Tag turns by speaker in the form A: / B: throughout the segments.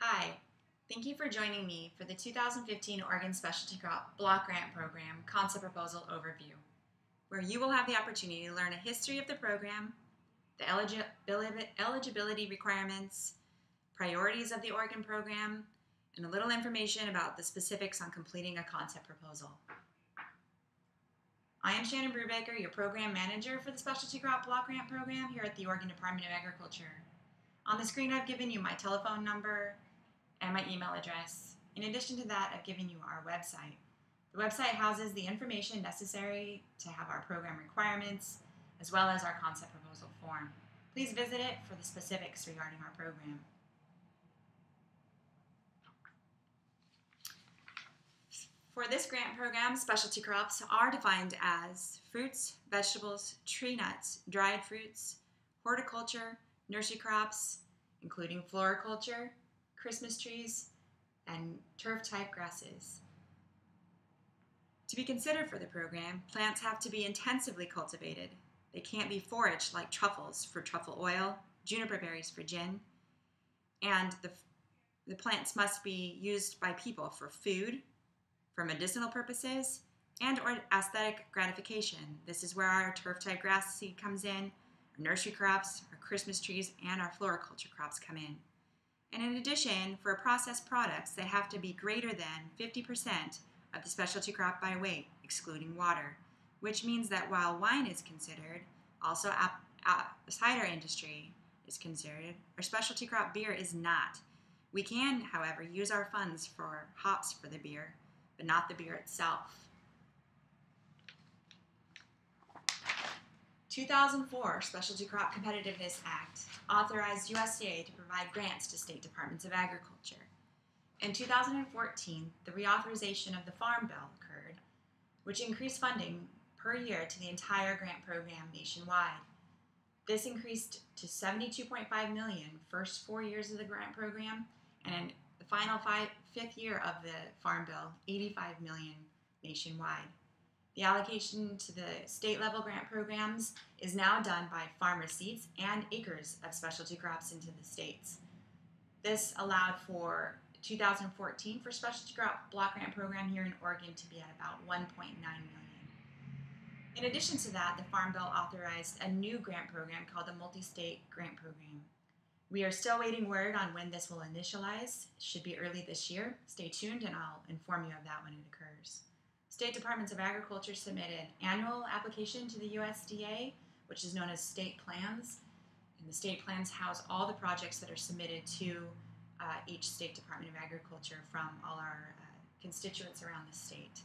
A: Hi, thank you for joining me for the 2015 Oregon Specialty Crop Block Grant Program Concept Proposal Overview, where you will have the opportunity to learn a history of the program, the eligibility requirements, priorities of the Oregon program, and a little information about the specifics on completing a concept proposal. I am Shannon Brubaker, your program manager for the Specialty Crop Block Grant Program here at the Oregon Department of Agriculture. On the screen, I've given you my telephone number and my email address. In addition to that, I've given you our website. The website houses the information necessary to have our program requirements, as well as our concept proposal form. Please visit it for the specifics regarding our program. For this grant program, specialty crops are defined as fruits, vegetables, tree nuts, dried fruits, horticulture, nursery crops, including floriculture, Christmas trees, and turf-type grasses. To be considered for the program, plants have to be intensively cultivated. They can't be foraged like truffles for truffle oil, juniper berries for gin, and the plants must be used by people for food, for medicinal purposes, and or aesthetic gratification. This is where our turf-type grass seed comes in, our nursery crops, our Christmas trees, and our floriculture crops come in. And in addition, for processed products, they have to be greater than 50% of the specialty crop by weight, excluding water, which means that while wine is considered, also the cider industry is considered, our specialty crop beer is not. We can, however, use our funds for hops for the beer, but not the beer itself. 2004 Specialty Crop Competitiveness Act authorized USDA to provide grants to state departments of agriculture. In 2014, the reauthorization of the Farm Bill occurred, which increased funding per year to the entire grant program nationwide. This increased to $72.5 million first 4 years of the grant program, and in the final fifth year of the Farm Bill, $85 million nationwide. The allocation to the state level grant programs is now done by farm receipts and acres of specialty crops into the states. This allowed for 2014 for specialty crop block grant program here in Oregon to be at about $1.9 million. In addition to that, the Farm Bill authorized a new grant program called the Multi-State Grant Program. We are still waiting word on when this will initialize. It should be early this year. Stay tuned and I'll inform you of that when it occurs. State Departments of Agriculture submitted annual application to the USDA, which is known as state plans. And the state plans house all the projects that are submitted to each State Department of Agriculture from all our constituents around the state.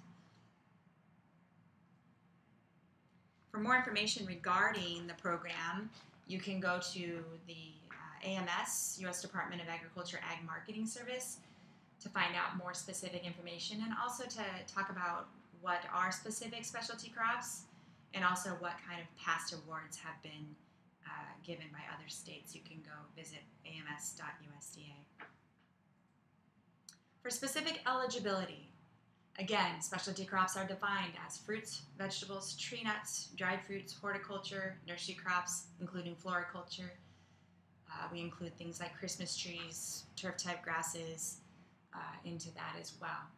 A: For more information regarding the program, you can go to the AMS, U.S. Department of Agriculture Ag Marketing Service, to find out more specific information and also to talk about what are specific specialty crops and also what kind of past awards have been given by other states. You can go visit ams.usda. For specific eligibility, again, specialty crops are defined as fruits, vegetables, tree nuts, dried fruits, horticulture, nursery crops, including floriculture. We include things like Christmas trees, turf-type grasses into that as well.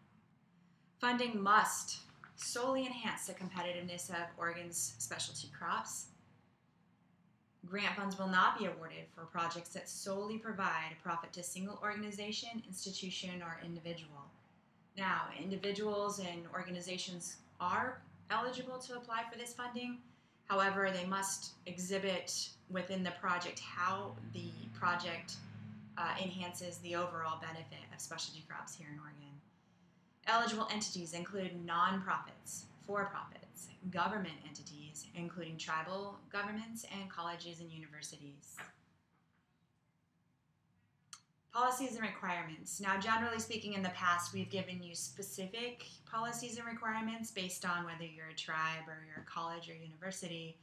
A: Funding must solely enhance the competitiveness of Oregon's specialty crops. Grant funds will not be awarded for projects that solely provide a profit to a single organization, institution, or individual. Now, individuals and organizations are eligible to apply for this funding. However, they must exhibit within the project how the project enhances the overall benefit of specialty crops here in Oregon. Eligible entities include nonprofits, for-profits, government entities, including tribal governments and colleges and universities. Policies and requirements. Now, generally speaking, in the past, we've given you specific policies and requirements based on whether you're a tribe or you're a college or university,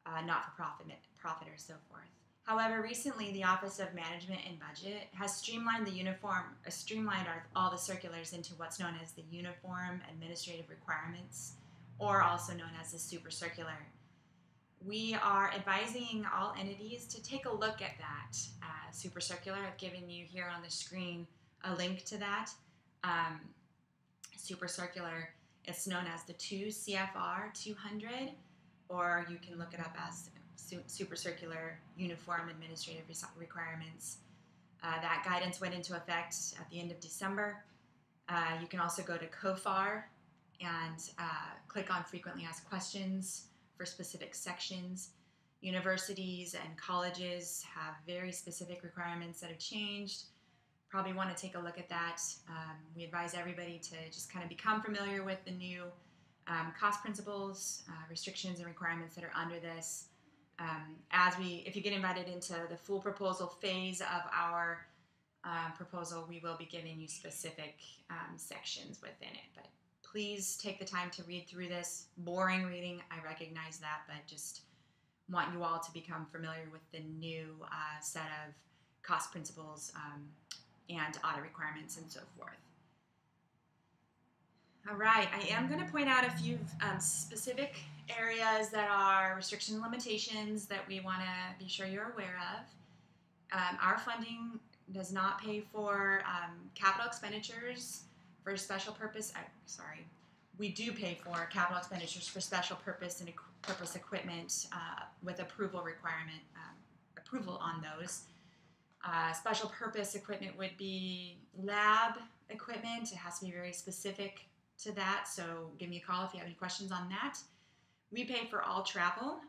A: not-for-profit or so forth. However, recently the Office of Management and Budget has streamlined all the circulars into what's known as the Uniform Administrative Requirements, or also known as the Super Circular, we are advising all entities to take a look at that super circular. I've given you here on the screen a link to that super circular. It's known as the 2 CFR 200, or you can look it up as Super Circular Uniform Administrative Requirements. That guidance went into effect at the end of December. You can also go to COFAR and click on Frequently Asked Questions for specific sections. Universities and colleges have very specific requirements that have changed. Probably want to take a look at that. We advise everybody to just kind of become familiar with the new cost principles, restrictions, and requirements that are under this. If you get invited into the full proposal phase of our proposal, we will be giving you specific sections within it. But please take the time to read through this. Boring reading, I recognize that, but just want you all to become familiar with the new set of cost principles and audit requirements and so forth. All right, I am going to point out a few specific areas that are restrictions and limitations that we want to be sure you're aware of. Our funding does not pay for capital expenditures for special purpose. We do pay for capital expenditures for special purpose and purpose equipment with approval on those. Special purpose equipment would be lab equipment. It has to be very specific to that, so give me a call if you have any questions on that. We pay for all travel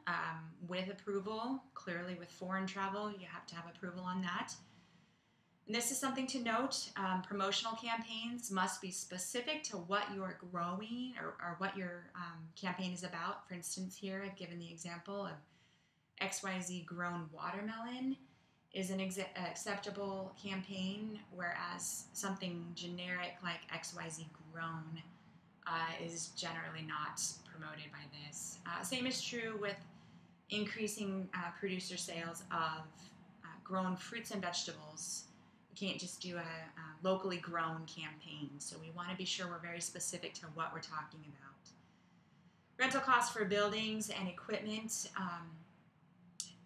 A: with approval. Clearly with foreign travel, you have to have approval on that. And this is something to note. Promotional campaigns must be specific to what you're growing or what your campaign is about. For instance, here I've given the example of XYZ grown watermelon is an acceptable campaign, whereas something generic like XYZ grown is generally not promoted by this. Same is true with increasing producer sales of grown fruits and vegetables. You can't just do a locally grown campaign, so we want to be sure we're very specific to what we're talking about. Rental costs for buildings and equipment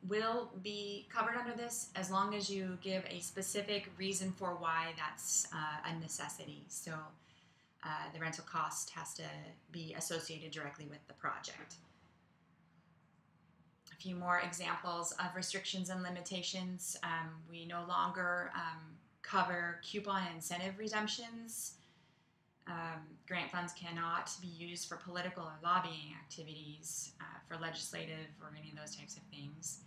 A: will be covered under this as long as you give a specific reason for why that's a necessity. So the rental cost has to be associated directly with the project. A few more examples of restrictions and limitations. We no longer cover coupon and incentive redemptions. Grant funds cannot be used for political or lobbying activities, for legislative or any of those types of things.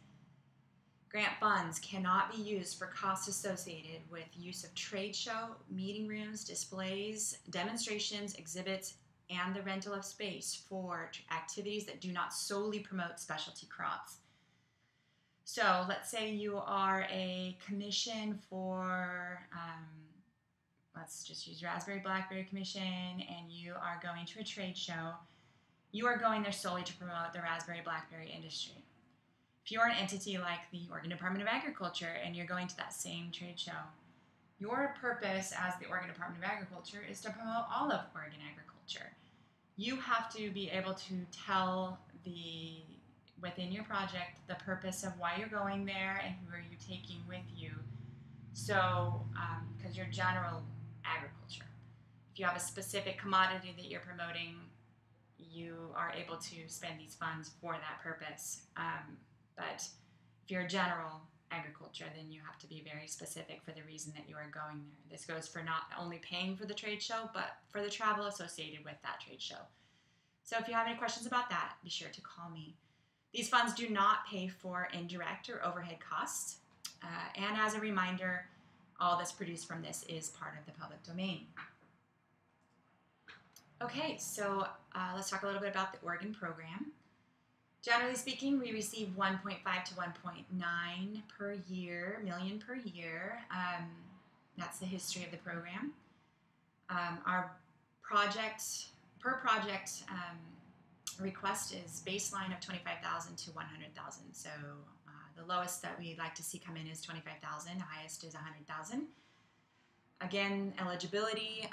A: Grant funds cannot be used for costs associated with use of trade show, meeting rooms, displays, demonstrations, exhibits, and the rental of space for activities that do not solely promote specialty crops. So let's say you are a commission for, let's just use Raspberry Blackberry Commission, and you are going to a trade show. You are going there solely to promote the raspberry blackberry industry. If you're an entity like the Oregon Department of Agriculture and you're going to that same trade show, your purpose as the Oregon Department of Agriculture is to promote all of Oregon agriculture. You have to be able to tell within your project the purpose of why you're going there and who are you taking with you. So, because you're general agriculture. If you have a specific commodity that you're promoting, you are able to spend these funds for that purpose. But if you're general agriculture, then you have to be very specific for the reason that you are going there. This goes for not only paying for the trade show, but for the travel associated with that trade show. So if you have any questions about that, be sure to call me. These funds do not pay for indirect or overhead costs. And as a reminder, all that's produced from this is part of the public domain. Okay, so let's talk a little bit about the Oregon program. Generally speaking, we receive 1.5 to 1.9 per year, million per year. That's the history of the program. Our project, per project request is baseline of $25,000 to $100,000. So the lowest that we'd like to see come in is $25,000. The highest is $100,000. Again, eligibility.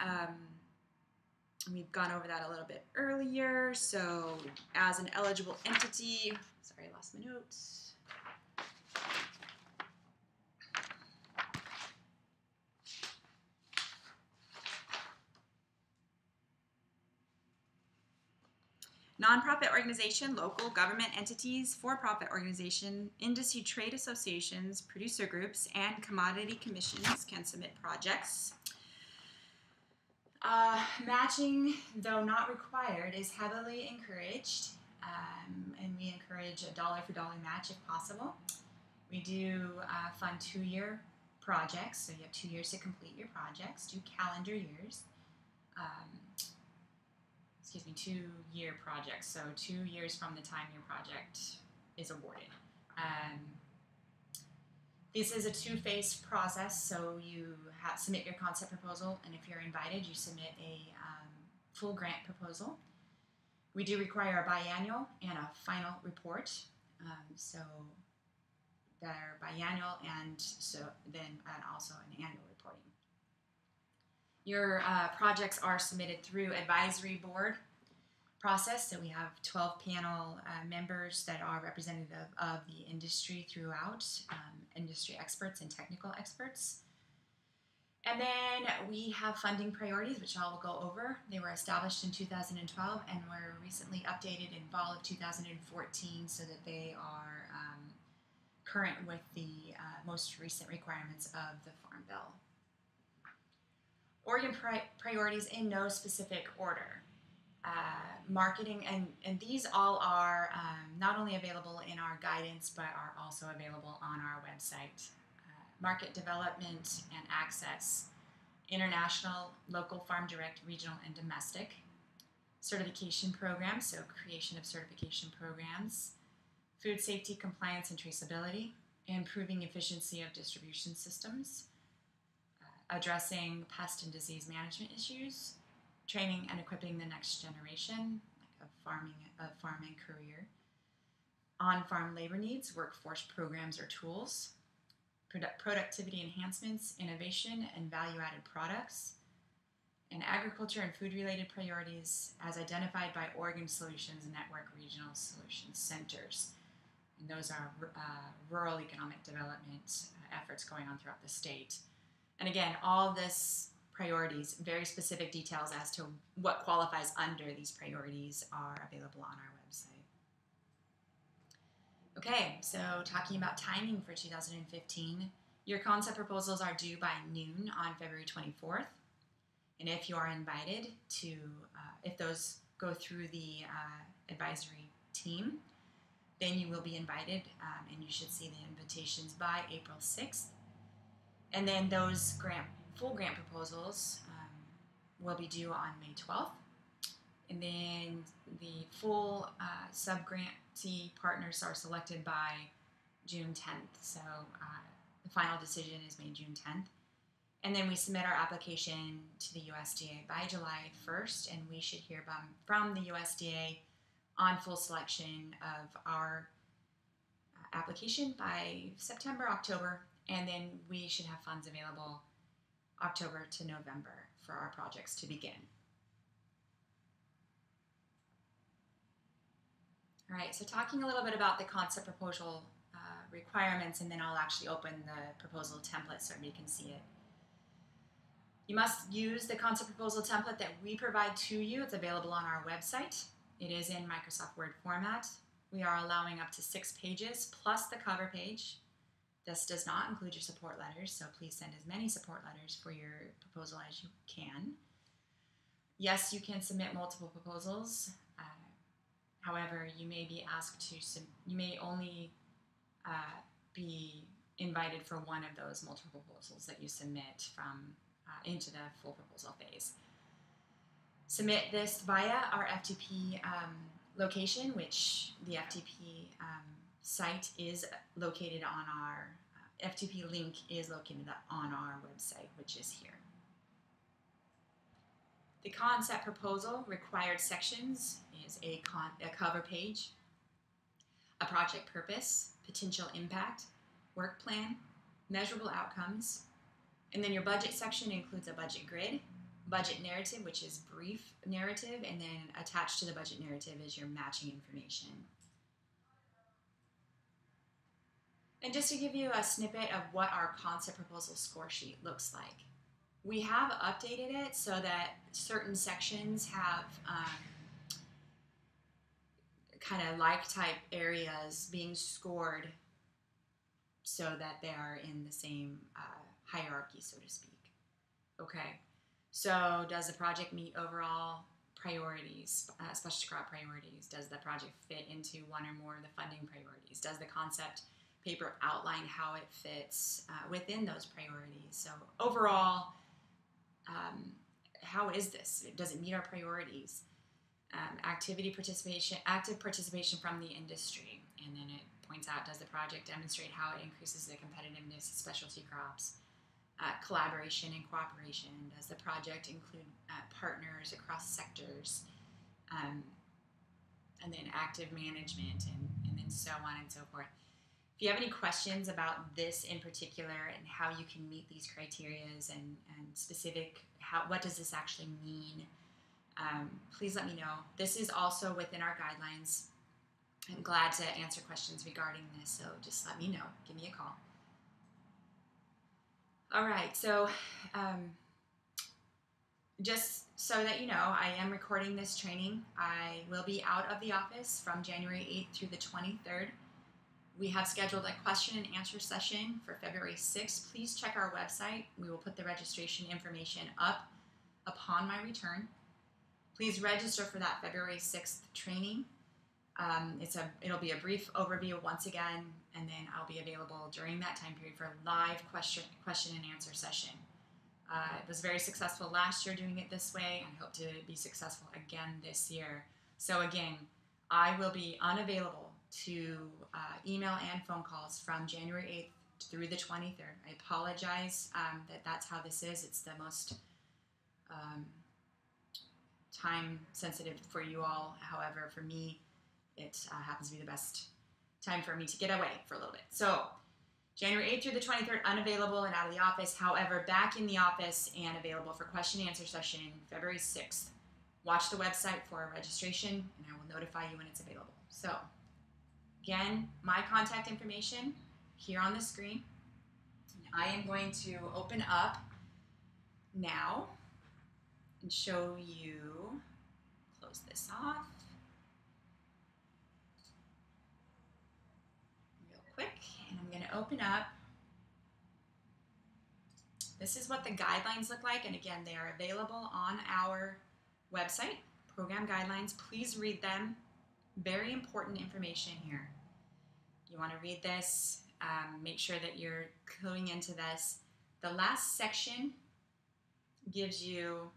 A: We've gone over that a little bit earlier. So as an eligible entity, sorry, I lost my notes. Nonprofit organization, local government entities, for-profit organization, industry trade associations, producer groups, and commodity commissions can submit projects. Matching, though not required, is heavily encouraged, and we encourage a dollar-for-dollar match if possible. We do fund 2-year projects, so you have 2 years to complete your projects, 2 calendar years. 2-year projects, so 2 years from the time your project is awarded. This is a 2-phase process, so you submit your concept proposal, and if you're invited, you submit a full grant proposal. We do require a biannual and a final report, so they're biannual and also an annual reporting. Your projects are submitted through advisory board process, so we have 12 panel members that are representative of the industry throughout, industry experts and technical experts. And then we have funding priorities, which I will go over. They were established in 2012 and were recently updated in fall of 2014 so that they are current with the most recent requirements of the Farm Bill. Oregon priorities in no specific order. Marketing, and these all are not only available in our guidance, but are also available on our website. Market development and access, international, local, farm direct, regional, and domestic. Certification programs, so creation of certification programs. Food safety, compliance, and traceability. Improving efficiency of distribution systems. Addressing pest and disease management issues. Training and equipping the next generation, like a farming career. On-farm labor needs, workforce programs or tools. Productivity enhancements, innovation, and value-added products. And agriculture and food-related priorities as identified by Oregon Solutions Network Regional Solutions Centers. And those are rural economic development efforts going on throughout the state. And again, all this priorities, very specific details as to what qualifies under these priorities are available on our website. Okay, so talking about timing for 2015, your concept proposals are due by noon on February 24th. And if you are invited to, if those go through the advisory team, then you will be invited and you should see the invitations by April 6th. And then those full grant proposals will be due on May 12th. And then the full sub-grantee partners are selected by June 10th. So the final decision is made June 10th. And then we submit our application to the USDA by July 1st, and we should hear from the USDA on full selection of our application by September, October, and then we should have funds available October to November for our projects to begin. All right, so talking a little bit about the concept proposal requirements, and then I'll actually open the proposal template so everybody can see it. You must use the concept proposal template that we provide to you. It's available on our website. It is in Microsoft Word format. We are allowing up to 6 pages plus the cover page. This does not include your support letters, so please send as many support letters for your proposal as you can. Yes, you can submit multiple proposals. However, you may be asked to, you may only be invited for one of those multiple proposals that you submit from into the full proposal phase. Submit this via our FTP location, which the FTP site is located on our, FTP link is located on our website, which is here. The concept proposal required sections is a cover page, a project purpose, potential impact, work plan, measurable outcomes, and then your budget section includes a budget grid, budget narrative, which is brief narrative, and then attached to the budget narrative is your matching information. And just to give you a snippet of what our concept proposal score sheet looks like, we have updated it so that certain sections have kind of like type areas being scored so that they are in the same hierarchy, so to speak. Okay, so does the project meet overall priorities, specialty crop priorities? Does the project fit into one or more of the funding priorities? Does the concept paper outline how it fits within those priorities? So overall, how is this? Does it meet our priorities? Active participation from the industry, and then it points out, does the project demonstrate how it increases the competitiveness of specialty crops? Collaboration and cooperation, does the project include partners across sectors? And then active management, and then so on and so forth. If you have any questions about this in particular and how you can meet these criterias and specific, what does this actually mean, please let me know. This is also within our guidelines. I'm glad to answer questions regarding this, so just let me know. Give me a call. All right, so just so that you know, I am recording this training. I will be out of the office from January 8th through the 23rd. We have scheduled a question and answer session for February 6th. Please check our website. We will put the registration information up upon my return. Please register for that February 6th training. It'll be a brief overview once again, and then I'll be available during that time period for a live question and answer session. It was very successful last year doing it this way, and I hope to be successful again this year. So again, I will be unavailable to email and phone calls from January 8th through the 23rd. I apologize that that's how this is. It's the most time sensitive for you all. However, for me, it happens to be the best time for me to get away for a little bit. So January 8th through the 23rd, unavailable and out of the office. However, back in the office and available for question and answer session February 6th. Watch the website for registration, and I will notify you when it's available. So again, my contact information here on the screen. I am going to open up now and show you, close this off real quick, and I'm going to open up. This is what the guidelines look like, and again, they are available on our website, program guidelines. Please read them. Very important information here. You want to read this, make sure that you're cluing into this. The last section gives you,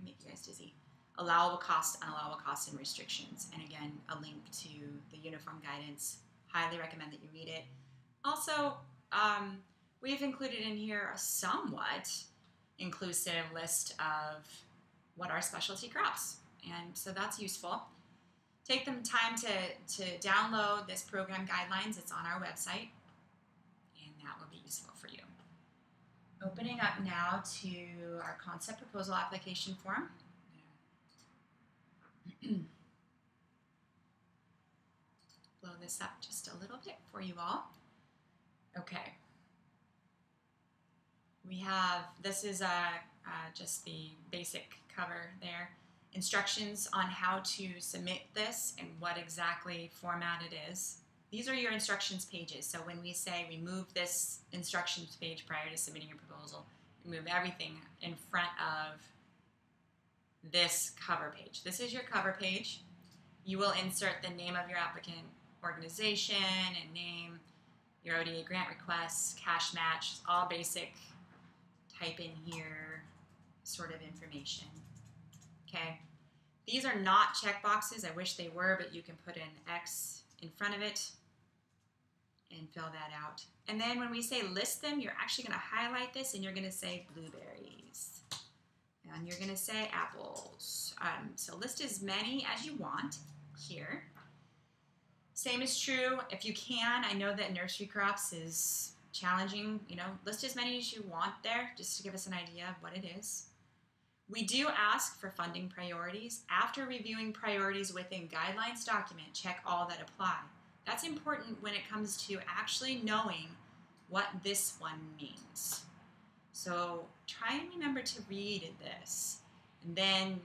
A: make you guys dizzy, allowable costs, unallowable costs, and restrictions. And again, a link to the uniform guidance. Highly recommend that you read it. Also, we've included in here a somewhat inclusive list of what are specialty crops. And so that's useful. Take the time to download this program guidelines. It's on our website, and that will be useful for you. Opening up now to our concept proposal application form. Blow this up just a little bit for you all. Okay. We have, this is just the basic cover there. Instructions on how to submit this and what exactly format it is. These are your instructions pages. So when we say remove this instructions page prior to submitting your proposal, remove everything in front of this cover page. This is your cover page. You will insert the name of your applicant, organization, and name, your ODA grant requests, cash match, all basic type in here sort of information. Okay. These are not checkboxes. I wish they were, but you can put an X in front of it and fill that out. And then when we say list them, you're actually going to highlight this and you're going to say blueberries. And you're going to say apples. So list as many as you want here. Same is true if you can. I know that nursery crops is challenging. You know, list as many as you want there just to give us an idea of what it is. We do ask for funding priorities. After reviewing priorities within guidelines document, check all that apply. That's important when it comes to actually knowing what this one means. So try and remember to read this and then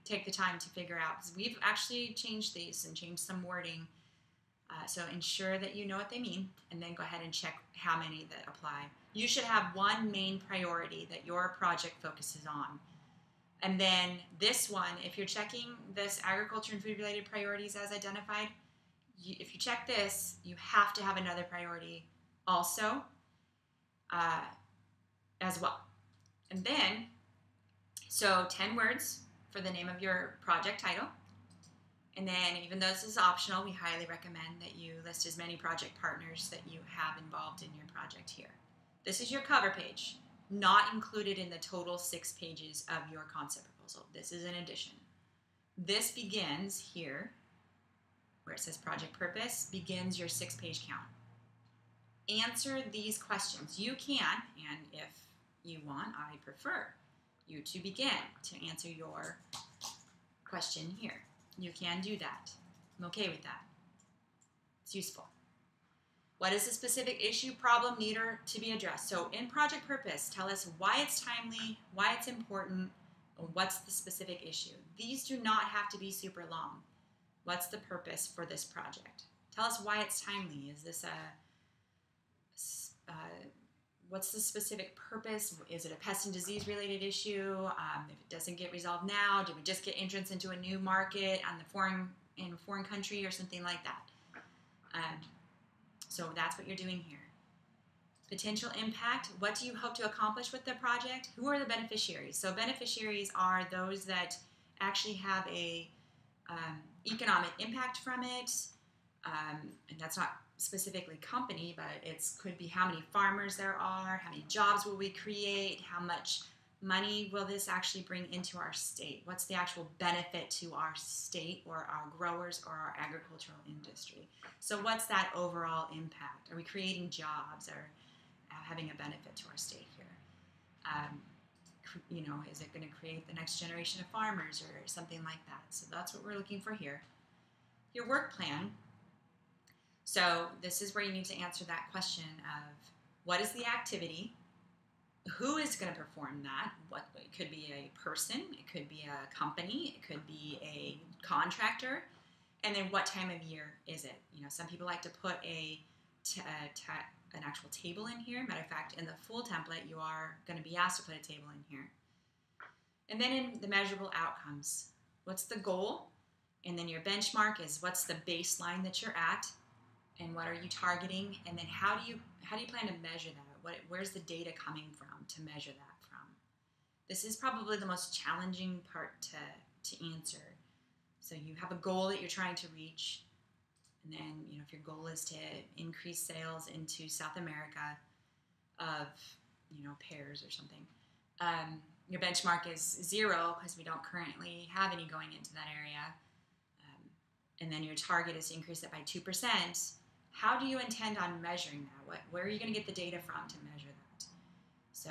A: take the time to figure out, because we've actually changed these and changed some wording. So ensure that you know what they mean, and then go ahead and check how many that apply. You should have one main priority that your project focuses on. And then this one, if you're checking this agriculture and food related priorities as identified, if you check this, you have to have another priority also as well. And then, so 10 words for the name of your project title. And then, even though this is optional, we highly recommend that you list as many project partners that you have involved in your project here. This is your cover page, not included in the total 6 pages of your concept proposal. This is an addition. This begins here, where it says project purpose, begins your 6-page count. Answer these questions. You can, and if you want, I prefer you to begin to answer your question here. You can do that. I'm okay with that. It's useful. What is the specific issue, problem, need to be addressed? So in project purpose, tell us why it's timely, why it's important, or what's the specific issue. These do not have to be super long. What's the purpose for this project? Tell us why it's timely. Is this what's the specific purpose? Is it a pest and disease related issue? If it doesn't get resolved now, did we just get entrance into a new market in a foreign country or something like that? So that's what you're doing here. Potential impact. What do you hope to accomplish with the project? Who are the beneficiaries? So beneficiaries are those that actually have a economic impact from it. And that's not specifically company, but it could be how many farmers there are, how many jobs will we create, how much money will this actually bring into our state? What's the actual benefit to our state or our growers or our agricultural industry? So what's that overall impact? Are we creating jobs or having a benefit to our state here? Is it going to create the next generation of farmers or something like that? So that's what we're looking for here. Your work plan. So this is where you need to answer that question of what is the activity? Who is going to perform that? It could be a person, it could be a company, it could be a contractor, and then what time of year is it? Some people like to put an actual table in here. Matter of fact, in the full template, you are going to be asked to put a table in here. And then in the measurable outcomes, what's the goal? And then your benchmark is what's the baseline that you're at, and what are you targeting? And then how do you plan to measure that? Where's the data coming from to measure that from? This is probably the most challenging part to answer. So you have a goal that you're trying to reach, and then if your goal is to increase sales into South America of pears or something, your benchmark is 0 because we don't currently have any going into that area, and then your target is to increase it by 2%. How do you intend on measuring that? Where are you going to get the data from to measure that? So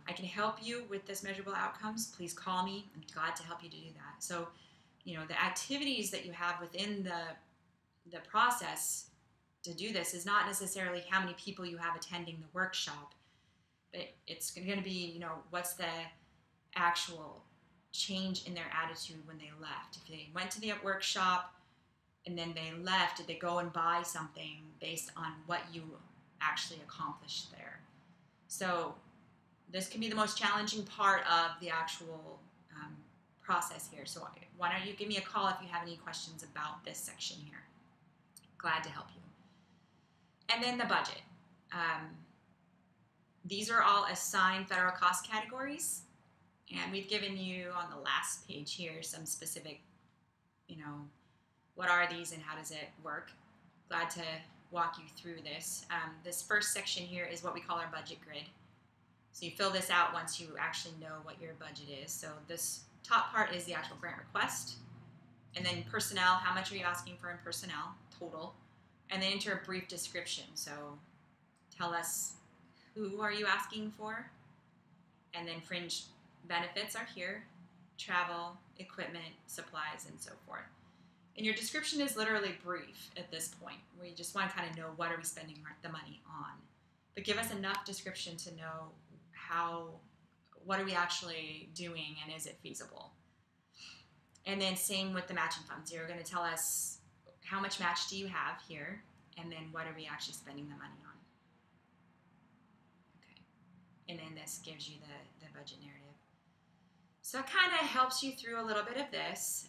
A: I can help you with this measurable outcomes. Please call me. I'm glad to help you to do that. So, the activities that you have within the process to do this is not necessarily how many people you have attending the workshop, but it's going to be, what's the actual change in their attitude when they left. If they went to the workshop and then they left, did they go and buy something based on what you actually accomplished there? So this can be the most challenging part of the actual process here. So why don't you give me a call if you have any questions about this section here. Glad to help you. And then the budget. These are all assigned federal cost categories, and we've given you on the last page here some specific, what are these and how does it work? Glad to walk you through this. This first section here is what we call our budget grid. So you fill this out once you actually know what your budget is. So this top part is the actual grant request. And then personnel, how much are you asking for in personnel, total. And then enter a brief description. So tell us who are you asking for, and then fringe benefits are here, travel, equipment, supplies, and so forth. And your description is literally brief at this point, where you just want to kind of know what are we spending the money on. But give us enough description to know what are we actually doing and is it feasible. And then same with the matching funds. You're going to tell us how much match do you have here, and then what are we actually spending the money on. Okay. And then this gives you the budget narrative. So it kind of helps you through a little bit of this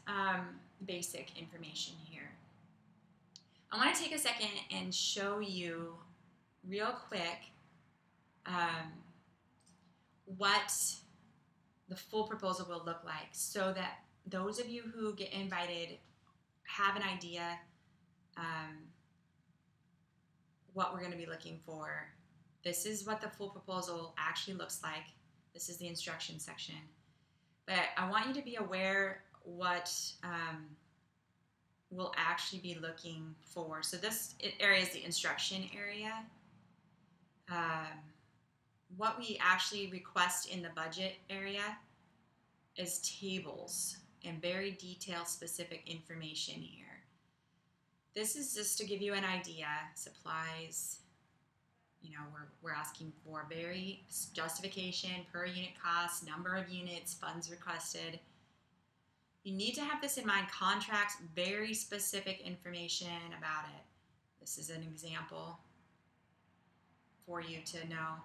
A: basic information here. I want to take a second and show you real quick what the full proposal will look like, so that those of you who get invited have an idea what we're going to be looking for. This is what the full proposal actually looks like. This is the instruction section. But I want you to be aware what we'll actually be looking for. So this area is the instruction area. What we actually request in the budget area is tables and very detailed specific information here. This is just to give you an idea. Supplies, you know, we're asking for very justification, per unit cost, number of units, funds requested. You need to have this in mind. Contracts, very specific information about it. This is an example for you to know.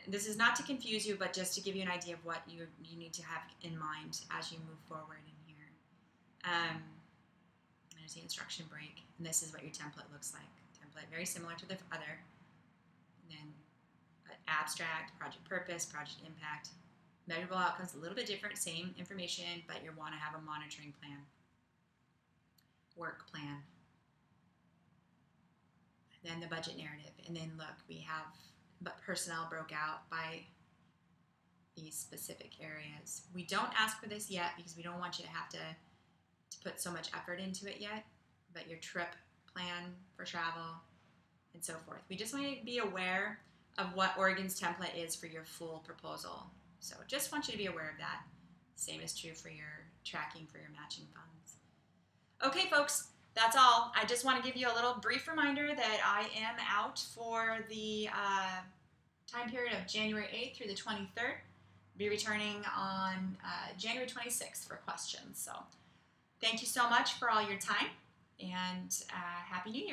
A: This is not to confuse you, but just to give you an idea of what you need to have in mind as you move forward in here. There's the instruction break, and this is what your template looks like. Template very similar to the other. And then abstract, project purpose, project impact. Measurable outcomes, a little bit different, same information, but you want to have a monitoring plan, work plan. And then the budget narrative. And then look, we have personnel broke out by these specific areas. We don't ask for this yet because we don't want you to have to put so much effort into it yet, but your trip plan for travel and so forth. We just want you to be aware of what Oregon's template is for your full proposal. So just want you to be aware of that. Same is true for your tracking for your matching funds. Okay, folks, that's all. I just want to give you a little brief reminder that I am out for the time period of January 8th through the 23rd. Be returning on January 26th for questions. So thank you so much for all your time, and Happy New Year.